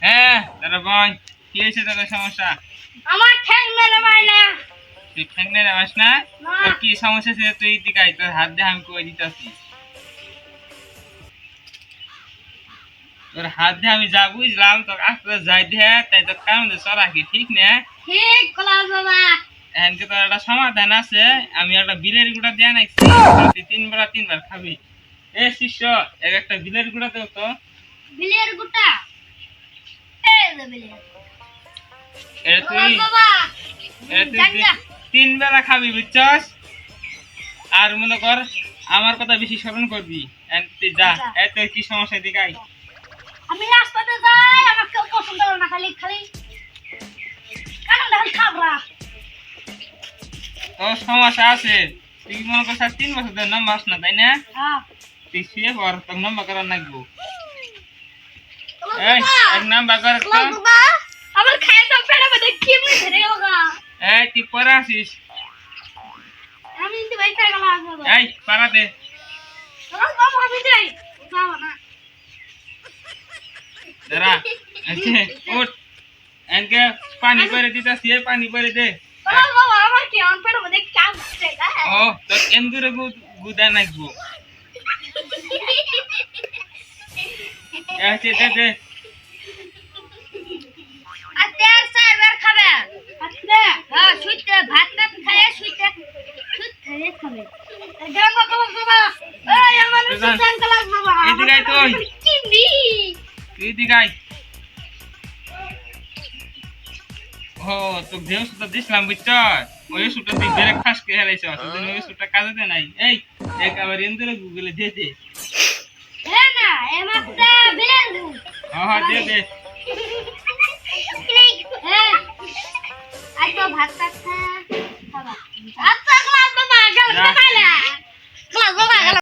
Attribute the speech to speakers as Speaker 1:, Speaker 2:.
Speaker 1: হ্যাঁ দাদা ভাই কি হয়েছে দাদা সমস্যা?
Speaker 2: আমার ঠ্যাং মেরে মাইলা
Speaker 1: তুই ঠ্যাং মেরে যাস না?
Speaker 2: না।
Speaker 1: তোর কি সমস্যা ছিল তুই দিকাই তোর হাত দিয়ে আমি কই দিতাছি। তোর হাত দিয়ে আমি যা বুঝলাম তোর আস্তে যাই দে তাই তোর কারণ চড়া কি ঠিক না?
Speaker 2: ঠিক কলাস বাবা।
Speaker 1: এনকে তোর একটা সমাধান আছে, আমি একটা বিলের গুঁড়া দিয়ে নাইছি, তুই 3 বেলা 3 বার খাবি। এ শিষ্য একটা বিলের গুঁড়া দেও তো।
Speaker 2: বিলের গুটা এই যে বিলের
Speaker 1: এটা তুই
Speaker 2: কলাস বাবা। জাঙ্গা
Speaker 1: 3 বেলা খাবি বুঝছস? আর মনে কর আমার কথা বেশি স্মরণ করবি। এন তুই যা। এ তোর কি সমস্যা দিকাই?
Speaker 2: আমি রাস্তাতে যাই আমার কেউ পছন্দ করে না খালি খালি কারণ ঢাল খাবরা
Speaker 1: তোর সমস্যা আছে, তুই কি মনে করছিস 3 বছর ধরে নাম বাস না তাই না?
Speaker 2: হ্যাঁ
Speaker 1: তুই শুয়ে পর তোর নাম্বার করার লাগবো।
Speaker 2: কলাস
Speaker 1: এই
Speaker 2: বাবা।
Speaker 1: এক নাম্বার কর তো।
Speaker 2: কলাস বাবা আমার খায় তো পেড়া মধ্যে কেমনে ধরে গেল গা
Speaker 1: এই তুই পরে আসিস।
Speaker 2: আমি কিন্তু ভাই টাকা লাগবে বাবা
Speaker 1: এই পারাতে
Speaker 2: কলাস বাবা আমি যাই বাবা না
Speaker 1: দাঁড়া। আচ্ছা ওঠ। এনকে পানি করে দিতাছি, পানি করে দে।
Speaker 2: কলাস বাবা আমার কি আমার পেড়া মধ্যে কাজ হচ্ছে গা
Speaker 1: ও তোর এন্দুরে গুদা নাকবো। আচ্ছা দে দে।
Speaker 2: আতে আর সাইবার খাবে আতে হ্যাঁ সুইতে ভাত টাত খায় সুইতে সুইতে খাবে গান কলাস বাবা এই আমার সুইতে কলাস বাবা
Speaker 1: এদিকে আয় তুই।
Speaker 2: চিনি
Speaker 1: তুই দিগাই। ও তো যে ওষুধটা দিছিলাম বুঝছ, ওই ওষুধটা তুই বেড়ে খাস কে হেলাইছ, ওই ওষুধটা কাজে দেয় নাই। এই এক আবার এন্দুরে গুগলে দে দে।
Speaker 2: এ না এ মাছটা বিলেন দু
Speaker 1: হ্যাঁ দে দে।
Speaker 2: আই তো ভাত খাবা আচ্ছা ক্লাস বাবা গেল না